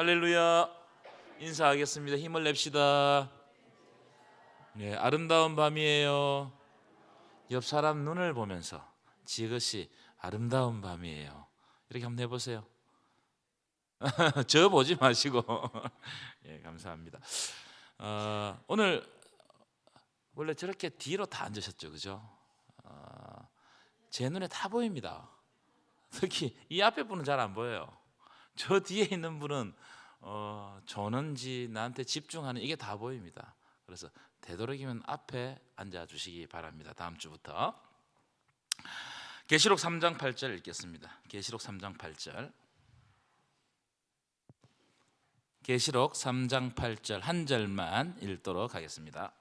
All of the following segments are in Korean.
할렐루야. 인사하겠습니다. 힘을 냅시다. 네, 아름다운 밤이에요. 옆 사람 눈을 보면서 지그시 아름다운 밤이에요. 이렇게 한번 해보세요. 저 보지 마시고. 예, 감사합니다. 오늘 원래 저렇게 뒤로 다 앉으셨죠, 그죠? 제 눈에 다 보입니다. 특히 이 앞에 분은 잘 안 보여요. 저 뒤에 있는 분은 저는지 나한테 집중하는 이게 다 보입니다. 그래서 되도록이면 앞에 앉아 주시기 바랍니다. 다음 주부터 계시록 3장 8절 읽겠습니다. 계시록 3장 8절. 계시록 3장 8절 한 절만 읽도록 하겠습니다.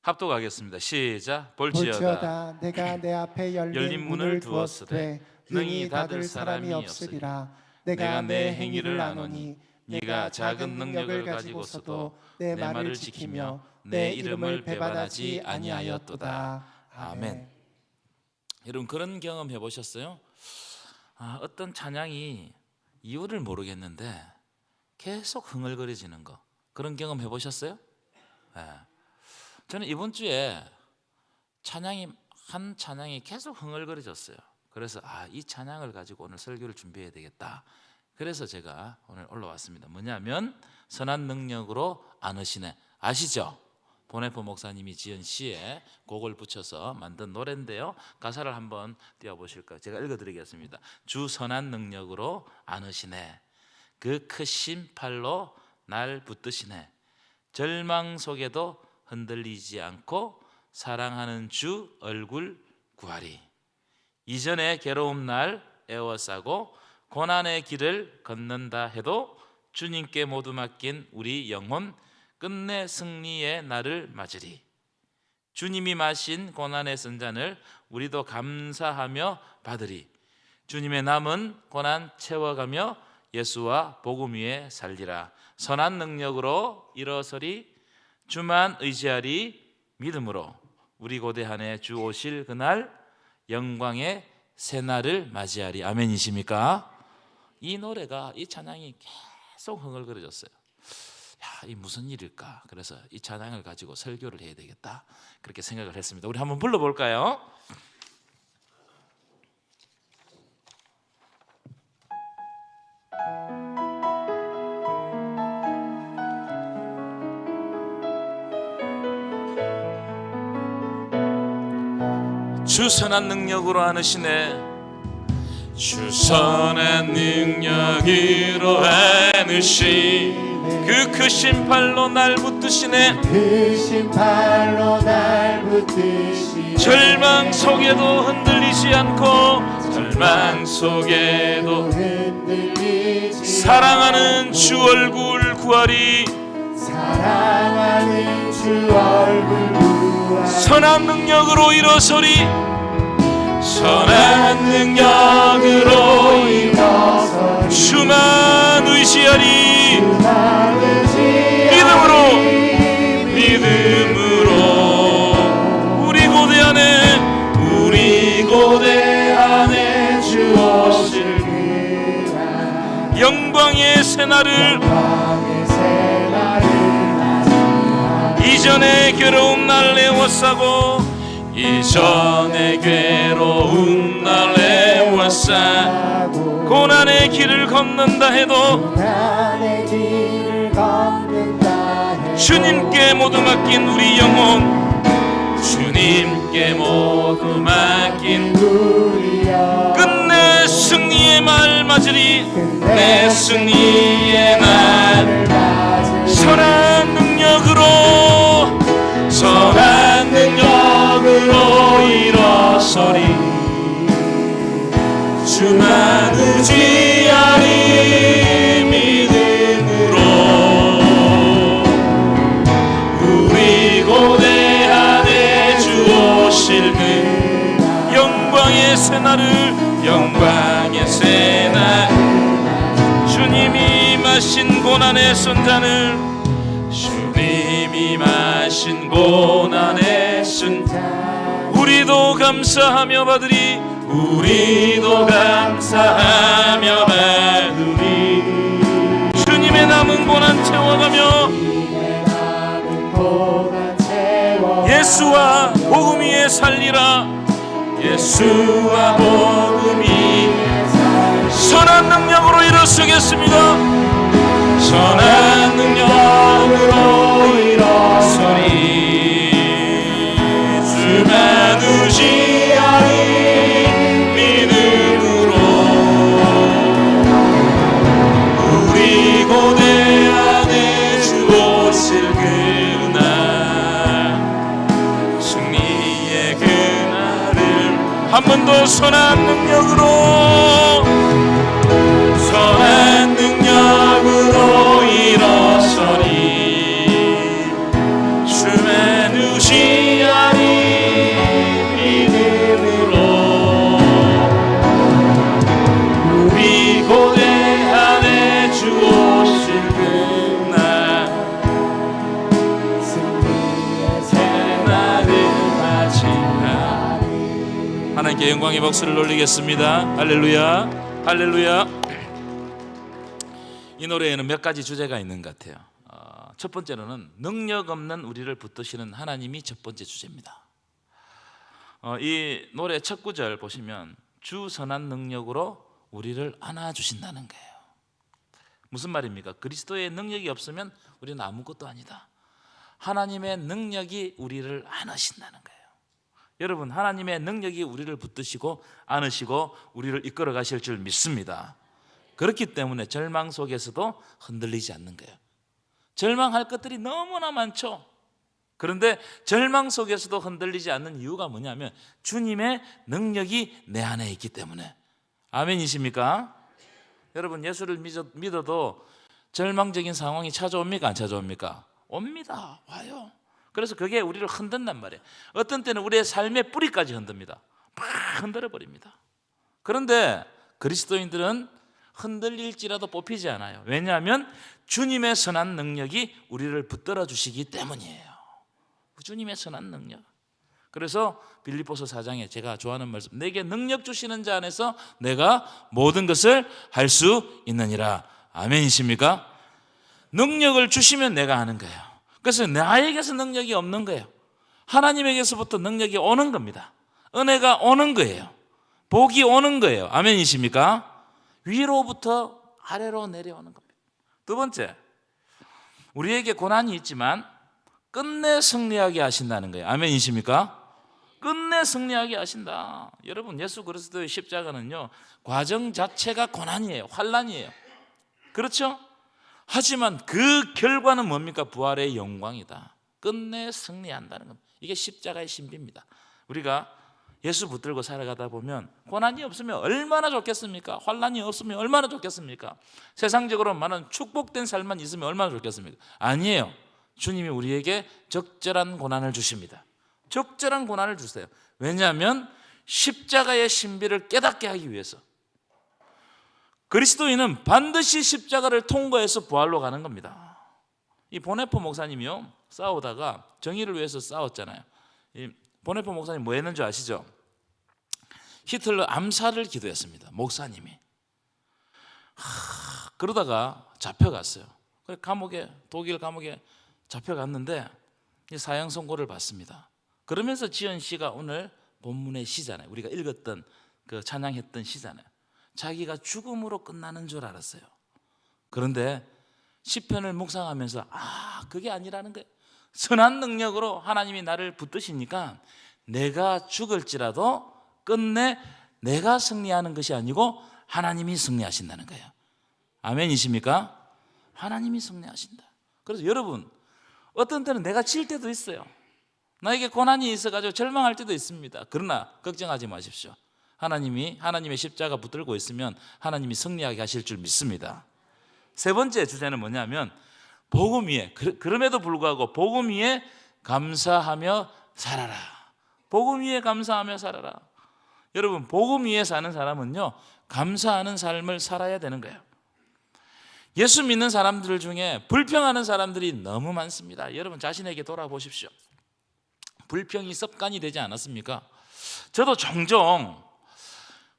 합독하겠습니다. 시작. 볼지어다 내가 내 앞에 열린 문을 두었으되 능히 닫을 사람이 없으리라. 내가 내 행위를 아노니 네가 작은 능력을 가지고서도 내 말을 지키며 내 이름을 배반하지 아니하였도다. 아멘. 여러분 그런 경험 해보셨어요? 어떤 찬양이 이유를 모르겠는데 계속 흥얼거려지는 거, 그런 경험 해보셨어요? 네. 저는 이번 주에 한 찬양이 계속 흥얼거려졌어요. 그래서 이 찬양을 가지고 오늘 설교를 준비해야 되겠다. 그래서 제가 오늘 올라왔습니다. 뭐냐면 선한 능력으로 안으시네. 아시죠? 보네포 목사님이 지은 시에 곡을 붙여서 만든 노래인데요. 가사를 한번 띄워보실까요? 제가 읽어드리겠습니다. 주 선한 능력으로 안으시네. 그 크신 팔로 날 붙드시네. 절망 속에도 흔들리지 않고 사랑하는 주 얼굴 구하리. 이전에 괴로움 날 애워싸고 고난의 길을 걷는다 해도 주님께 모두 맡긴 우리 영혼 끝내 승리의 날을 맞으리. 주님이 마신 고난의 쓴 잔을 우리도 감사하며 받으리. 주님의 남은 고난 채워가며 예수와 복음 위에 살리라. 선한 능력으로 일어서리. 주만 의지하리. 믿음으로 우리 고대한에 주 오실 그날 영광의 새날을 맞이하리. 아멘이십니까? 이 노래가, 이 찬양이 계속 흥얼거려졌어요. 이 무슨 일일까? 그래서 이 찬양을 가지고 설교를 해야 되겠다, 그렇게 생각을 했습니다. 우리 한번 불러볼까요? 주 선한 능력으로 안으시네. 주 선한 능력으로 안으시네. 그 크신 팔로 날 붙드시네. 크신 팔로 날 붙드시네. 절망 속에도 흔들리지 않고, 절망 속에도 흔들리지 사랑하는 주 얼굴 구하리. 사랑하는 주 얼굴 구하리. 선한 능력으로 일어서리. 선한 능력으로 일어서리. 주만 의지하리. 믿음으로 우리 고대 안에 주 오실 그날 영광의 새날을 이전에 괴로운 날 애워싸고, 이전에 괴로운 날 애워싸고 고난의 길을 걷는다 해도 주님께 모두 맡긴 우리 영혼, 주님께 모두 맡긴 우리 영혼 끝내 승리의 말 맞으리. 내 승리의 날 선한 능력으로 일어서리. 주만 의지하리. 믿음으로 우리 고대한에 주 오실 그 영광의 새날을, 영광의 새날. 주님이 마신 고난의 쓴 잔을, 주님이 마신 고난의 쓴 잔 우리도 감사하며 받으리. 우리도 감사하며 받으리. 주님의 남은 고난 채워가며 예수와 복음 위에 살리라. 예수와 복음 위에 선한 능력으로 일어서겠습니다. 선한 능력으로 일어서리. 주만 의지하리 믿음으로. 우리 고대 안에 주 오실 그날, 승리의 그날을 한 번 더 선한 능력으로, 선한 능력으로 일어서리. 주만 의지하리 믿음으로. 우리 고대 안에 주 오실 그날, 그날을 맞이하리. 하나님께 영광의 박수를 올리겠습니다. 할렐루야, 할렐루야. 이 노래에는 몇 가지 주제가 있는 것 같아요. 첫 번째로는 능력 없는 우리를 붙드시는 하나님이 첫 번째 주제입니다. 이 노래 첫 구절 보시면 주 선한 능력으로 우리를 안아주신다는 거예요. 무슨 말입니까? 그리스도의 능력이 없으면 우리는 아무것도 아니다. 하나님의 능력이 우리를 안으신다는 거예요. 여러분, 하나님의 능력이 우리를 붙드시고 안으시고 우리를 이끌어 가실 줄 믿습니다. 그렇기 때문에 절망 속에서도 흔들리지 않는 거예요. 절망할 것들이 너무나 많죠. 그런데 절망 속에서도 흔들리지 않는 이유가 뭐냐면 주님의 능력이 내 안에 있기 때문에. 아멘이십니까? 여러분, 예수를 믿어도 절망적인 상황이 찾아옵니까? 안 찾아옵니까? 옵니다. 와요. 그래서 그게 우리를 흔든단 말이에요. 어떤 때는 우리의 삶의 뿌리까지 흔듭니다. 막 흔들어버립니다. 그런데 그리스도인들은 흔들릴지라도 뽑히지 않아요. 왜냐하면 주님의 선한 능력이 우리를 붙들어 주시기 때문이에요. 주님의 선한 능력. 그래서 빌립보서 4장에 제가 좋아하는 말씀, 내게 능력 주시는 자 안에서 내가 모든 것을 할 수 있느니라. 아멘이십니까? 능력을 주시면 내가 하는 거예요. 그래서 나에게서 능력이 없는 거예요. 하나님에게서부터 능력이 오는 겁니다. 은혜가 오는 거예요. 복이 오는 거예요. 아멘이십니까? 위로부터 아래로 내려오는 겁니다. 두 번째, 우리에게 고난이 있지만 끝내 승리하게 하신다는 거예요. 아멘이십니까? 끝내 승리하게 하신다. 여러분, 예수 그리스도의 십자가는요, 과정 자체가 고난이에요. 환난이에요. 그렇죠? 하지만 그 결과는 뭡니까? 부활의 영광이다. 끝내 승리한다는 겁니다. 이게 십자가의 신비입니다. 우리가 예수 붙들고 살아가다 보면 고난이 없으면 얼마나 좋겠습니까? 환난이 없으면 얼마나 좋겠습니까? 세상적으로 많은 축복된 삶만 있으면 얼마나 좋겠습니까? 아니에요. 주님이 우리에게 적절한 고난을 주십니다. 적절한 고난을 주세요. 왜냐하면 십자가의 신비를 깨닫게 하기 위해서. 그리스도인은 반드시 십자가를 통과해서 부활로 가는 겁니다. 이 보네포 목사님이요, 싸우다가 정의를 위해서 싸웠잖아요. 이 보네포 목사님 뭐 했는지 아시죠? 히틀러 암살을 기도했습니다. 목사님이. 그러다가 잡혀갔어요. 감옥에, 독일 감옥에 잡혀갔는데 사형 선고를 받습니다. 그러면서 지은 시가 오늘 본문의 시잖아요. 우리가 읽었던 그 찬양했던 시잖아요. 자기가 죽음으로 끝나는 줄 알았어요. 그런데 시편을 묵상하면서 그게 아니라는 거예요. 선한 능력으로 하나님이 나를 붙드시니까 내가 죽을지라도 끝내 내가 승리하는 것이 아니고 하나님이 승리하신다는 거예요. 아멘이십니까? 하나님이 승리하신다. 그래서 여러분, 어떤 때는 내가 질 때도 있어요. 나에게 고난이 있어가지고 절망할 때도 있습니다. 그러나 걱정하지 마십시오. 하나님의 십자가 붙들고 있으면 하나님이 승리하게 하실 줄 믿습니다. 세 번째 주제는 뭐냐면 복음 위에, 그럼에도 불구하고 복음 위에 감사하며 살아라. 복음 위에 감사하며 살아라. 여러분, 복음 위에 사는 사람은요, 감사하는 삶을 살아야 되는 거예요. 예수 믿는 사람들 중에 불평하는 사람들이 너무 많습니다. 여러분 자신에게 돌아보십시오. 불평이 습관이 되지 않았습니까? 저도 종종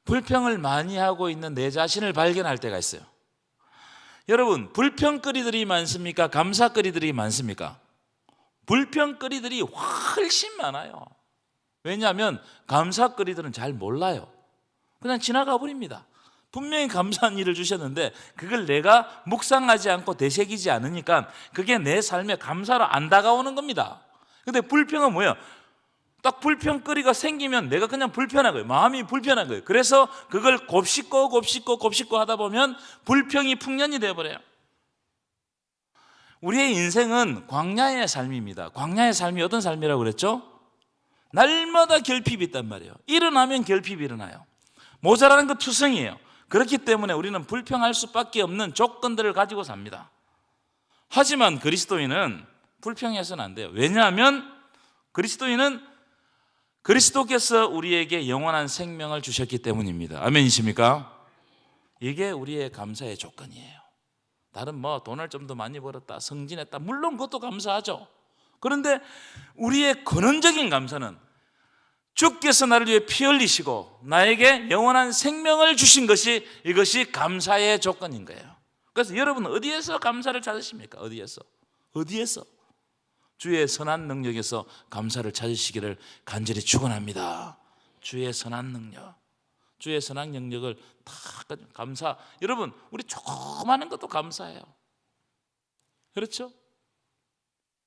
불평을 많이 하고 있는 내 자신을 발견할 때가 있어요. 여러분, 불평거리들이 많습니까? 감사거리들이 많습니까? 불평거리들이 훨씬 많아요. 왜냐하면 감사거리들은 잘 몰라요. 그냥 지나가 버립니다. 분명히 감사한 일을 주셨는데 그걸 내가 묵상하지 않고 되새기지 않으니까 그게 내 삶에 감사로 안 다가오는 겁니다. 근데 불평은 뭐예요? 딱 불평거리가 생기면 내가 그냥 불편한 거예요. 마음이 불편한 거예요. 그래서 그걸 곱씹고 하다 보면 불평이 풍년이 되어버려요. 우리의 인생은 광야의 삶입니다. 광야의 삶이 어떤 삶이라고 그랬죠? 날마다 결핍이 있단 말이에요. 일어나면 결핍이 일어나요. 모자라는 거 투성이에요. 그렇기 때문에 우리는 불평할 수밖에 없는 조건들을 가지고 삽니다. 하지만 그리스도인은 불평해서는 안 돼요. 왜냐하면 그리스도인은 그리스도께서 우리에게 영원한 생명을 주셨기 때문입니다. 아멘이십니까? 이게 우리의 감사의 조건이에요. 다른 뭐 돈을 좀 더 많이 벌었다, 승진했다, 물론 그것도 감사하죠. 그런데 우리의 근원적인 감사는 주께서 나를 위해 피 흘리시고 나에게 영원한 생명을 주신 것이, 이것이 감사의 조건인 거예요. 그래서 여러분은 어디에서 감사를 찾으십니까? 어디에서? 주의 선한 능력에서 감사를 찾으시기를 간절히 축원합니다. 주의 선한 능력, 주의 선한 능력을 다 감사. 여러분, 우리 조그마한 것도 감사해요. 그렇죠?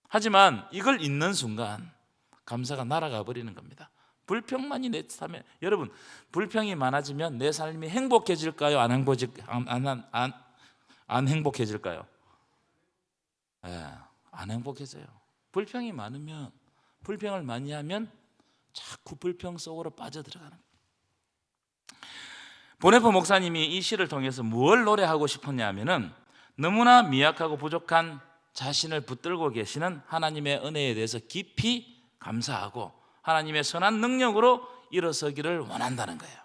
하지만 이걸 잊는 순간 감사가 날아가 버리는 겁니다. 불평만이 내 삶에, 여러분, 불평이 많아지면 내 삶이 행복해질까요? 안 행복해질까요? 안 행복해져요. 불평이 많으면, 불평을 많이 하면 자꾸 불평 속으로 빠져들어가는 거예요. 보네포 목사님이 이 시를 통해서 뭘 노래하고 싶었냐 하면은 너무나 미약하고 부족한 자신을 붙들고 계시는 하나님의 은혜에 대해서 깊이 감사하고 하나님의 선한 능력으로 일어서기를 원한다는 거예요.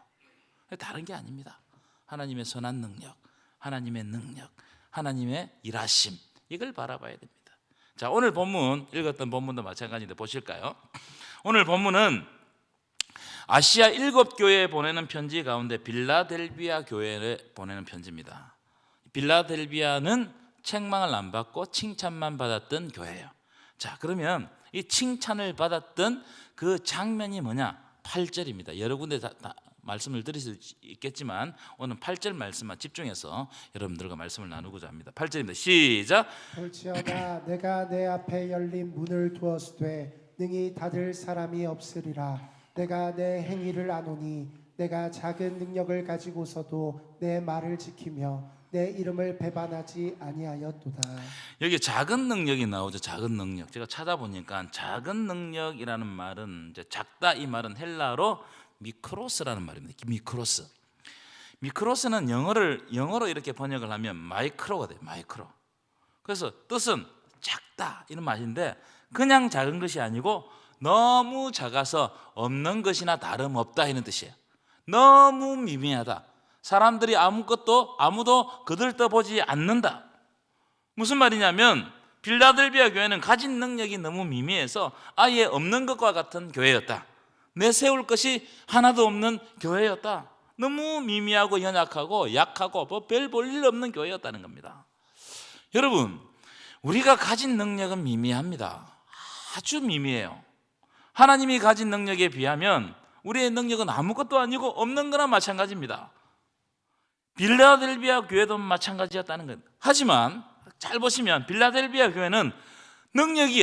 다른 게 아닙니다. 하나님의 선한 능력, 하나님의 능력, 하나님의 일하심, 이걸 바라봐야 됩니다. 자, 오늘 본문, 읽었던 본문도 마찬가지인데 보실까요? 오늘 본문은 아시아 7교회에 보내는 편지 가운데 빌라델비아 교회에 보내는 편지입니다. 빌라델비아는 책망을 안 받고 칭찬만 받았던 교회예요. 자, 그러면 이 칭찬을 받았던 그 장면이 뭐냐? 8절입니다. 여러 군데 다 말씀을 드릴 수 있겠지만 오늘 8절 말씀만 집중해서 여러분들과 말씀을 나누고자 합니다. 8절입니다. 시작. 볼지어다 내가 내 앞에 열린 문을 두었으되 능히 닫을 사람이 없으리라. 내가 내 행위를 아노니 내가 작은 능력을 가지고서도 내 말을 지키며 내 이름을 배반하지 아니하였도다. 여기 작은 능력이 나오죠. 작은 능력. 제가 찾아보니까 작은 능력이라는 말은, 이제 작다, 이 말은 헬라어로 미크로스라는 말입니다. 미크로스는 영어로 이렇게 번역을 하면 마이크로가 돼요. 마이크로. 그래서 뜻은 작다 이런 말인데 그냥 작은 것이 아니고 너무 작아서 없는 것이나 다름없다 이런 뜻이에요. 너무 미미하다. 사람들이 아무도 거들떠보지 않는다. 무슨 말이냐면 빌라델비아 교회는 가진 능력이 너무 미미해서 아예 없는 것과 같은 교회였다. 내세울 것이 하나도 없는 교회였다. 너무 미미하고 연약하고 약하고 별 볼 일 없는 교회였다는 겁니다. 여러분, 우리가 가진 능력은 미미합니다. 아주 미미해요. 하나님이 가진 능력에 비하면 우리의 능력은 아무것도 아니고 없는 거나 마찬가지입니다. 빌라델비아 교회도 마찬가지였다는 것. 하지만 잘 보시면 빌라델비아 교회는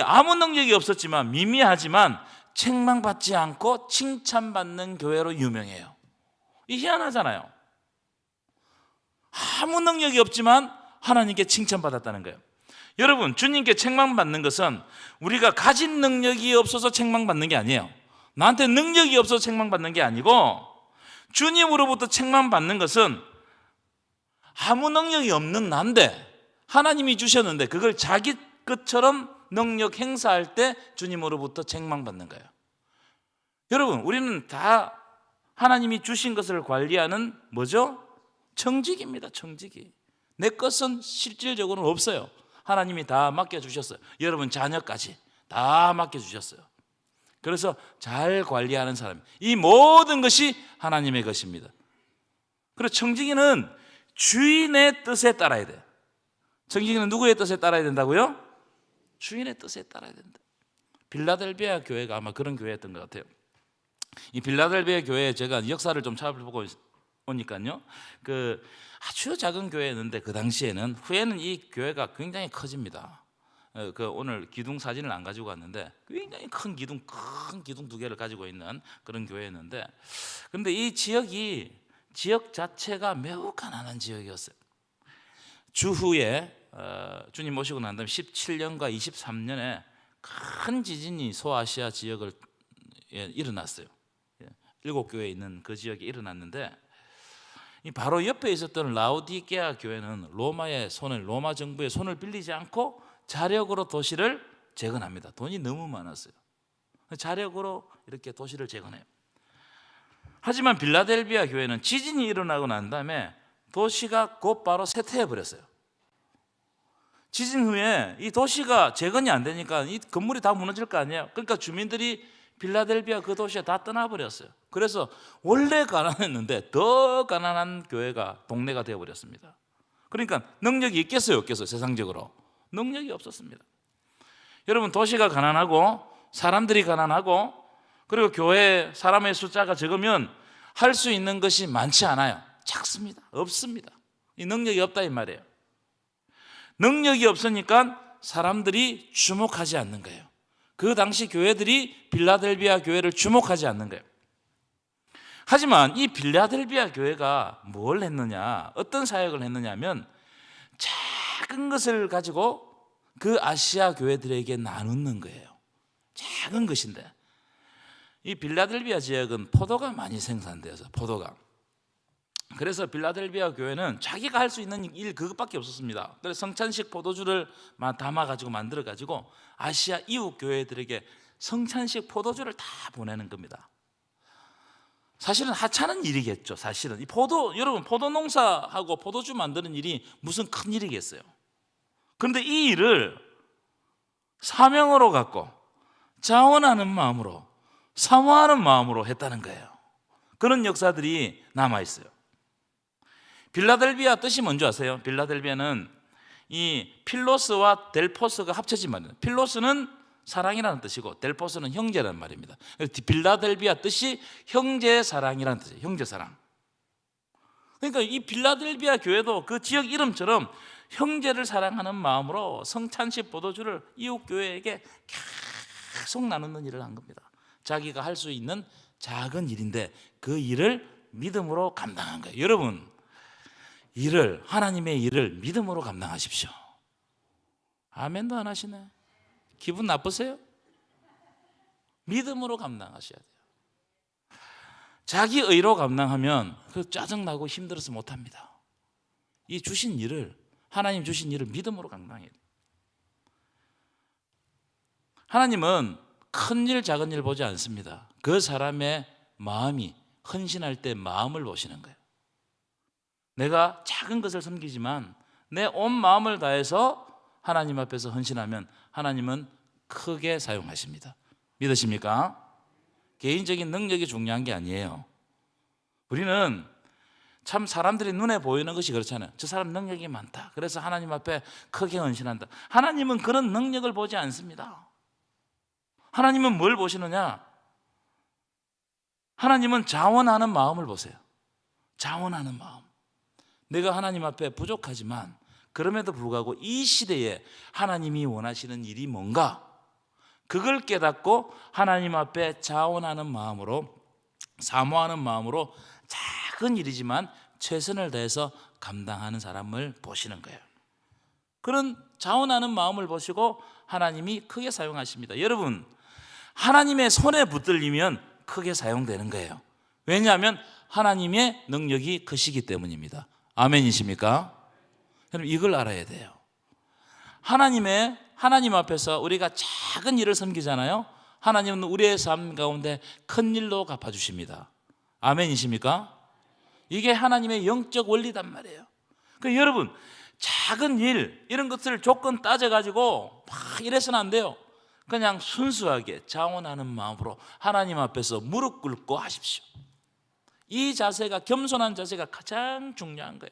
아무 능력이 없었지만 미미하지만 책망받지 않고 칭찬받는 교회로 유명해요. 이 희한하잖아요. 아무 능력이 없지만 하나님께 칭찬받았다는 거예요. 여러분, 주님께 책망받는 것은 우리가 가진 능력이 없어서 책망받는 게 아니에요. 나한테 능력이 없어서 책망받는 게 아니고 주님으로부터 책망받는 것은 아무 능력이 없는 난데 하나님이 주셨는데 그걸 자기 것처럼 능력 행사할 때 주님으로부터 책망받는 거예요. 여러분, 우리는 다 하나님이 주신 것을 관리하는 뭐죠? 청직입니다. 청직이. 내 것은 실질적으로는 없어요. 하나님이 다 맡겨주셨어요. 여러분 자녀까지 다 맡겨주셨어요. 그래서 잘 관리하는 사람, 이 모든 것이 하나님의 것입니다. 그리고 청지기는 주인의 뜻에 따라야 돼요. 청지기는 누구의 뜻에 따라야 된다고요? 주인의 뜻에 따라야 된다. 빌라델비아 교회가 아마 그런 교회였던 것 같아요. 이 빌라델비아 교회 제가 역사를 좀 찾아보고 오니까요, 그 아주 작은 교회였는데 그 당시에는, 후에는 이 교회가 굉장히 커집니다. 그 오늘 기둥 사진을 안 가지고 왔는데 굉장히 큰 기둥 2개를 가지고 있는 그런 교회였는데, 그런데 이 지역 자체가 매우 가난한 지역이었어요. 주후에 주님 모시고 난 다음에 17년과 23년에 큰 지진이 소아시아 지역을 일어났어요. 7교회 있는 그 지역에 일어났는데, 바로 옆에 있었던 라오디게아 교회는 로마 정부의 손을 빌리지 않고 자력으로 도시를 재건합니다. 돈이 너무 많았어요. 자력으로 이렇게 도시를 재건해요. 하지만 빌라델비아 교회는 지진이 일어나고 난 다음에 도시가 곧바로 쇠퇴해 버렸어요. 지진 후에 이 도시가 재건이 안 되니까 이 건물이 다 무너질 거 아니에요. 그러니까 주민들이 빌라델비아 그 도시에 다 떠나버렸어요. 그래서 원래 가난했는데 더 가난한 동네가 되어버렸습니다. 그러니까 능력이 있겠어요, 없겠어요? 세상적으로 능력이 없었습니다. 여러분, 도시가 가난하고 사람들이 가난하고 그리고 교회 사람의 숫자가 적으면 할 수 있는 것이 많지 않아요. 작습니다. 없습니다. 이 능력이 없다 이 말이에요. 능력이 없으니까 사람들이 주목하지 않는 거예요. 그 당시 교회들이 빌라델비아 교회를 주목하지 않는 거예요. 하지만 이 빌라델비아 교회가 뭘 했느냐, 어떤 사역을 했느냐 하면 작은 것을 가지고 그 아시아 교회들에게 나누는 거예요. 작은 것인데, 이 빌라델비아 지역은 포도가 많이 생산되어서 그래서 빌라델비아 교회는 자기가 할 수 있는 일 그것밖에 없었습니다. 그래서 성찬식 포도주를 담아가지고 만들어가지고 아시아 이웃 교회들에게 성찬식 포도주를 다 보내는 겁니다. 사실은 하찮은 일이겠죠. 사실은 여러분, 포도 농사하고 포도주 만드는 일이 무슨 큰 일이겠어요. 그런데 이 일을 사명으로 갖고 자원하는 마음으로, 사모하는 마음으로 했다는 거예요. 그런 역사들이 남아있어요. 빌라델비아 뜻이 뭔지 아세요? 빌라델비아는 이 필로스와 델포스가 합쳐진 말이에요. 필로스는 사랑이라는 뜻이고 델포스는 형제라는 말입니다. 빌라델비아 뜻이 형제사랑이라는 뜻이에요. 형제사랑. 그러니까 이 빌라델비아 교회도 그 지역 이름처럼 형제를 사랑하는 마음으로 성찬식 포도주를 이웃 교회에게 계속 나누는 일을 한 겁니다. 자기가 할 수 있는 작은 일인데 그 일을 믿음으로 감당한 거예요. 여러분, 하나님의 일을 믿음으로 감당하십시오. 아멘도 안 하시네. 기분 나쁘세요? 믿음으로 감당하셔야 돼요. 자기 의로 감당하면 그 짜증나고 힘들어서 못합니다. 하나님 주신 일을 믿음으로 감당해야 돼요. 하나님은 큰 일 작은 일 보지 않습니다. 그 사람의 마음이 헌신할 때 마음을 보시는 거예요. 내가 작은 것을 섬기지만 내 온 마음을 다해서 하나님 앞에서 헌신하면 하나님은 크게 사용하십니다. 믿으십니까? 개인적인 능력이 중요한 게 아니에요. 우리는 참 사람들이 눈에 보이는 것이 그렇잖아요. 저 사람 능력이 많다, 그래서 하나님 앞에 크게 헌신한다. 하나님은 그런 능력을 보지 않습니다. 하나님은 뭘 보시느냐? 하나님은 자원하는 마음을 보세요. 자원하는 마음. 내가 하나님 앞에 부족하지만 그럼에도 불구하고 이 시대에 하나님이 원하시는 일이 뭔가, 그걸 깨닫고 하나님 앞에 자원하는 마음으로, 사모하는 마음으로 작은 일이지만 최선을 다해서 감당하는 사람을 보시는 거예요. 그런 자원하는 마음을 보시고 하나님이 크게 사용하십니다. 여러분, 하나님의 손에 붙들리면 크게 사용되는 거예요. 왜냐하면 하나님의 능력이 크시기 때문입니다. 아멘이십니까? 여러분, 이걸 알아야 돼요. 하나님 앞에서 우리가 작은 일을 섬기잖아요. 하나님은 우리의 삶 가운데 큰 일로 갚아주십니다. 아멘이십니까? 이게 하나님의 영적 원리단 말이에요. 그러니까 여러분, 작은 일, 이런 것을 조건 따져가지고 막 이래서는 안 돼요. 그냥 순수하게 자원하는 마음으로 하나님 앞에서 무릎 꿇고 하십시오. 이 자세가, 겸손한 자세가 가장 중요한 거예요.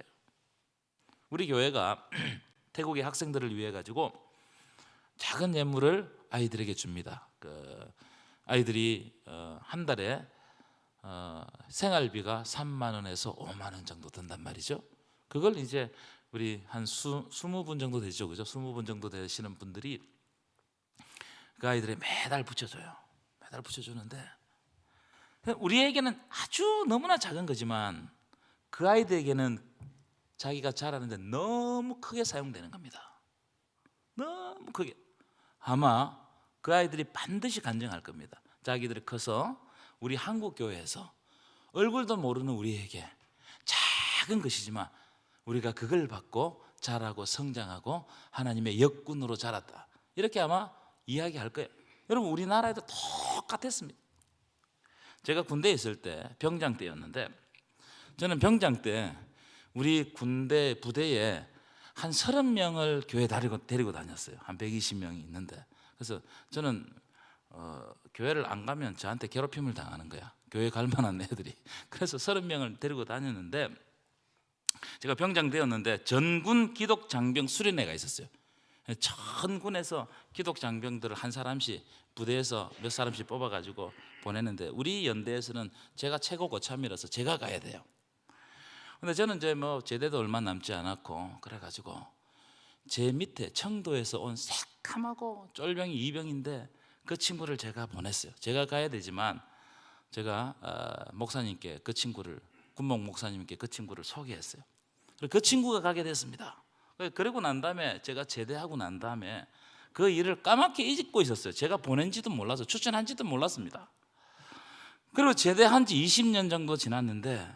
우리 교회가 태국의 학생들을 위해 가지고 작은 예물을 아이들에게 줍니다. 아이들이 한 달에 생활비가 3만 원에서 5만 원 정도 든단 말이죠. 그걸 이제 우리 한 20분 정도 되죠, 그죠? 20분 정도 되시는 분들이 그 아이들에 매달 붙여줘요. 매달 붙여주는데 우리에게는 아주 너무나 작은 거지만 그 아이들에게는 자기가 자라는데 너무 크게 사용되는 겁니다. 너무 크게. 아마 그 아이들이 반드시 간증할 겁니다. 자기들이 커서 우리 한국 교회에서 얼굴도 모르는 우리에게 작은 것이지만 우리가 그걸 받고 자라고 성장하고 하나님의 역군으로 자랐다, 이렇게 아마 이야기할 거예요. 여러분, 우리나라에도 똑같았습니다. 제가 군대에 있을 때 병장 때였는데, 저는 병장 때 우리 군대 부대에 한 30명을 교회 데리고 다녔어요. 한 120명이 있는데, 그래서 저는 교회를 안 가면 저한테 괴롭힘을 당하는 거야, 교회 갈 만한 애들이. 그래서 30명을 데리고 다녔는데, 제가 병장 되었는데 전군 기독 장병 수련회가 있었어요. 전군에서 기독 장병들을 한 사람씩 부대에서 몇 사람씩 뽑아가지고 보내는데, 우리 연대에서는 제가 최고 고참이라서 제가 가야 돼요. 근데 저는 이제 뭐 제대도 얼마 남지 않았고, 그래가지고 제 밑에 청도에서 온 새카마고 쫄병이 2병인데 그 친구를 제가 보냈어요. 제가 가야 되지만 제가 목사님께 그 친구를, 군목 목사님께 그 친구를 소개했어요. 그 친구가 가게 됐습니다. 그러고 난 다음에 제가 제대하고 난 다음에 그 일을 까맣게 잊고 있었어요. 제가 보낸지도 몰라서, 추천한지도 몰랐습니다. 그리고 제대한 지 20년 정도 지났는데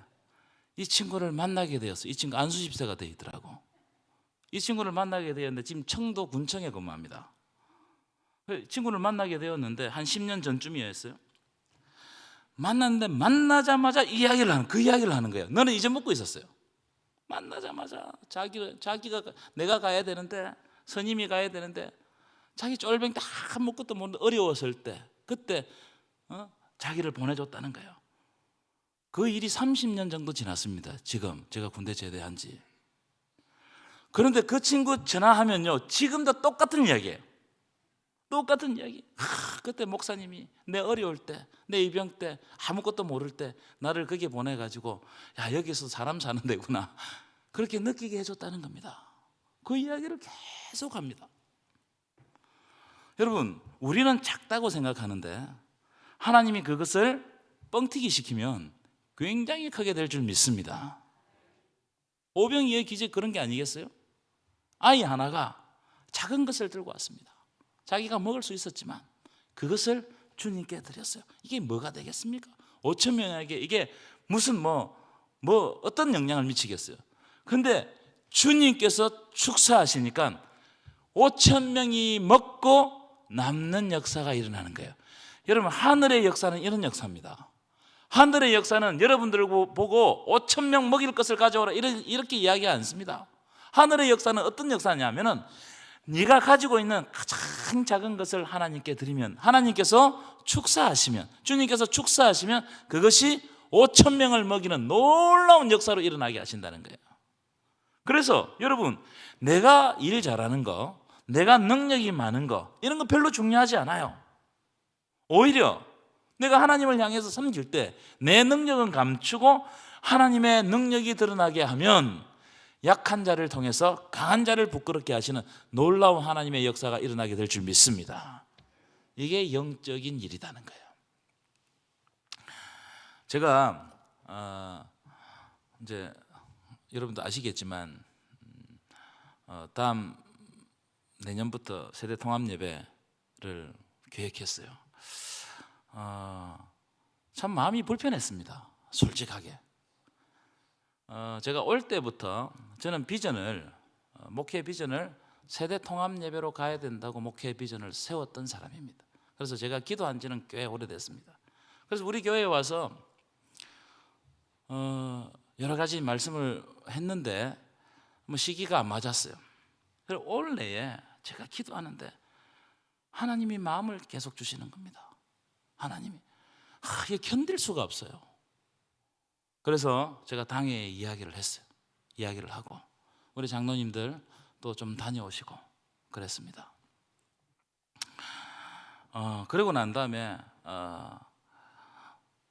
이 친구를 만나게 되었어요. 이 친구 안수집사가 되어 있더라고. 이 친구를 만나게 되었는데 지금 청도 군청에 근무합니다. 친구를 만나게 되었는데 한 10년 전쯤이었어요. 만났는데 만나자마자 그 이야기를 하는 거예요. 너는 잊어먹고 있었어요. 만나자마자 자기가 내가 가야 되는데, 선임이 가야 되는데, 자기 쫄병 때 아무것도 모르는데 어려웠을 때 그때 자기를 보내줬다는 거예요. 그 일이 30년 정도 지났습니다. 지금 제가 군대 제대한 지. 그런데 그 친구 전화하면요, 지금도 똑같은 이야기예요. 똑같은 이야기. 그때 목사님이 내 어려울 때, 내 입영 때, 아무것도 모를 때 나를 거기에 보내가지고, 야, 여기서 사람 사는 데구나, 그렇게 느끼게 해줬다는 겁니다. 그 이야기를 계속 합니다. 여러분, 우리는 작다고 생각하는데 하나님이 그것을 뻥튀기 시키면 굉장히 크게 될 줄 믿습니다. 오병이어의 기적, 그런 게 아니겠어요? 아이 하나가 작은 것을 들고 왔습니다. 자기가 먹을 수 있었지만 그것을 주님께 드렸어요. 이게 뭐가 되겠습니까? 5천 명에게 이게 무슨 어떤 영향을 미치겠어요? 근데 주님께서 축사하시니까 5천 명이 먹고 남는 역사가 일어나는 거예요. 여러분, 하늘의 역사는 이런 역사입니다. 하늘의 역사는 여러분들을 보고 5천 명 먹일 것을 가져오라 이렇게 이야기 않습니다. 하늘의 역사는 어떤 역사냐면은, 네가 가지고 있는 가장 작은 것을 하나님께 드리면 하나님께서 축사하시면, 주님께서 축사하시면 그것이 5천 명을 먹이는 놀라운 역사로 일어나게 하신다는 거예요. 그래서 여러분, 내가 일 잘하는 거, 내가 능력이 많은 거, 이런 거 별로 중요하지 않아요. 오히려 내가 하나님을 향해서 섬길 때 내 능력은 감추고 하나님의 능력이 드러나게 하면 약한 자를 통해서 강한 자를 부끄럽게 하시는 놀라운 하나님의 역사가 일어나게 될 줄 믿습니다. 이게 영적인 일이라는 거예요. 제가 이제 여러분도 아시겠지만 다음 내년부터 세대 통합 예배를 계획했어요. 참 마음이 불편했습니다. 솔직하게. 제가 올 때부터 저는 목회 비전을 세대 통합 예배로 가야 된다고 목회 비전을 세웠던 사람입니다. 그래서 제가 기도한 지는 꽤 오래됐습니다. 그래서 우리 교회에 와서 여러 가지 말씀을 했는데 시기가 안 맞았어요. 그래서 올해에 제가 기도하는데 하나님이 마음을 계속 주시는 겁니다. 하나님이. 이게 견딜 수가 없어요. 그래서 제가 당회에 이야기를 했어요. 이야기를 하고 우리 장로님들 또 좀 다녀오시고 그랬습니다. 그러고 난 다음에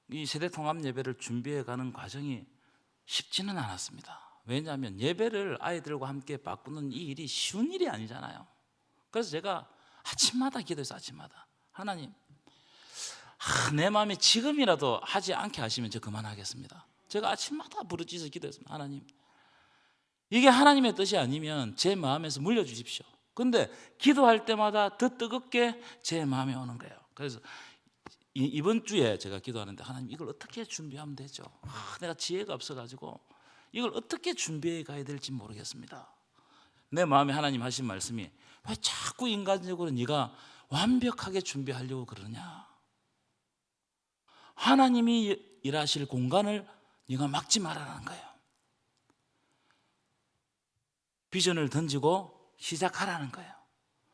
이 세대 통합 예배를 준비해 가는 과정이 쉽지는 않았습니다. 왜냐하면 예배를 아이들과 함께 바꾸는 이 일이 쉬운 일이 아니잖아요. 그래서 제가 아침마다 기도했어요. 아침마다 하나님, 내 마음에 지금이라도 하지 않게 하시면 저 그만하겠습니다. 제가 아침마다 부르짖어 기도했습니다. 하나님, 이게 하나님의 뜻이 아니면 제 마음에서 물려주십시오. 근데 기도할 때마다 더 뜨겁게 제 마음에 오는 거예요. 그래서 이번 주에 제가 기도하는데 하나님, 이걸 어떻게 준비하면 되죠? 내가 지혜가 없어가지고 이걸 어떻게 준비해 가야 될지 모르겠습니다. 내 마음에 하나님 하신 말씀이, 왜 자꾸 인간적으로 네가 완벽하게 준비하려고 그러냐? 하나님이 일하실 공간을 네가 막지 말라는 거예요. 비전을 던지고 시작하라는 거예요.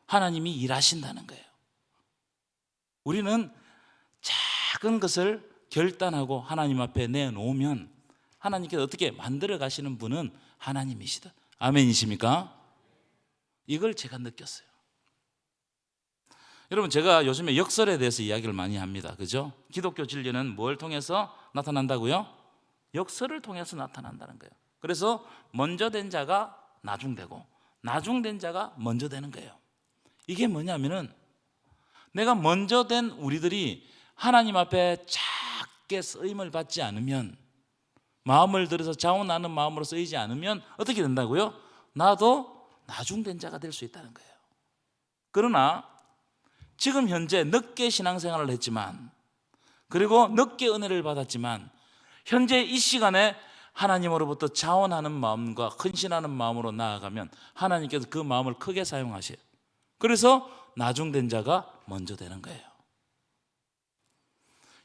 하나님이 일하신다는 거예요. 우리는 작은 것을 결단하고 하나님 앞에 내놓으면 하나님께서 어떻게 만들어 가시는 분은 하나님이시다. 아멘이십니까? 이걸 제가 느꼈어요. 여러분, 제가 요즘에 역설에 대해서 이야기를 많이 합니다. 그죠? 기독교 진리는 뭘 통해서 나타난다고요? 역설을 통해서 나타난다는 거예요. 그래서 먼저 된 자가 나중되고 나중된 자가 먼저 되는 거예요. 이게 뭐냐면은 내가 먼저 된 우리들이 하나님 앞에 작게 쓰임을 받지 않으면, 마음을 들여서 자원하는 마음으로 쓰이지 않으면 어떻게 된다고요? 나도 나중된 자가 될 수 있다는 거예요. 그러나 지금 현재 늦게 신앙생활을 했지만, 그리고 늦게 은혜를 받았지만, 현재 이 시간에 하나님으로부터 자원하는 마음과 헌신하는 마음으로 나아가면 하나님께서 그 마음을 크게 사용하셔요. 그래서 나중된 자가 먼저 되는 거예요.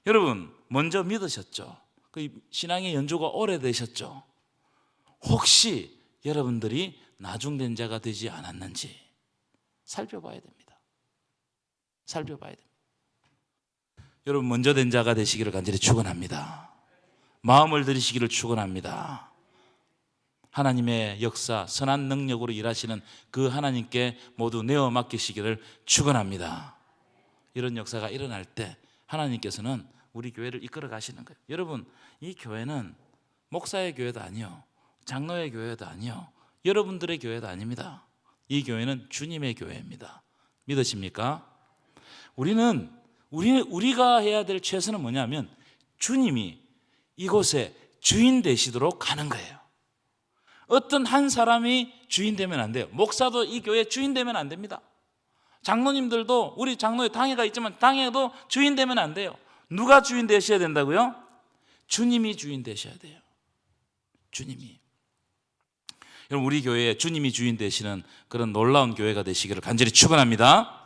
여러분, 먼저 믿으셨죠? 그 신앙의 연조가 오래되셨죠? 혹시 여러분들이 나중된 자가 되지 않았는지 살펴봐야 됩니다. 살펴봐야 됩니다. 여러분, 먼저 된 자가 되시기를 간절히 축원합니다. 마음을 들이시기를 축원합니다. 하나님의 역사, 선한 능력으로 일하시는 그 하나님께 모두 내어 맡기시기를 축원합니다. 이런 역사가 일어날 때 하나님께서는 우리 교회를 이끌어 가시는 거예요. 여러분, 이 교회는 목사의 교회도 아니요, 장로의 교회도 아니요, 여러분들의 교회도 아닙니다. 이 교회는 주님의 교회입니다. 믿으십니까? 우리가 해야 될 최선은 뭐냐면 주님이 이곳에 주인 되시도록 하는 거예요. 어떤 한 사람이 주인 되면 안 돼요. 목사도 이 교회 주인 되면 안 됩니다. 장로님들도, 우리 장로의 당회가 있지만 당회도 주인 되면 안 돼요. 누가 주인 되셔야 된다고요? 주님이 주인 되셔야 돼요. 주님이. 여러분, 우리 교회에 주님이 주인 되시는 그런 놀라운 교회가 되시기를 간절히 축원합니다.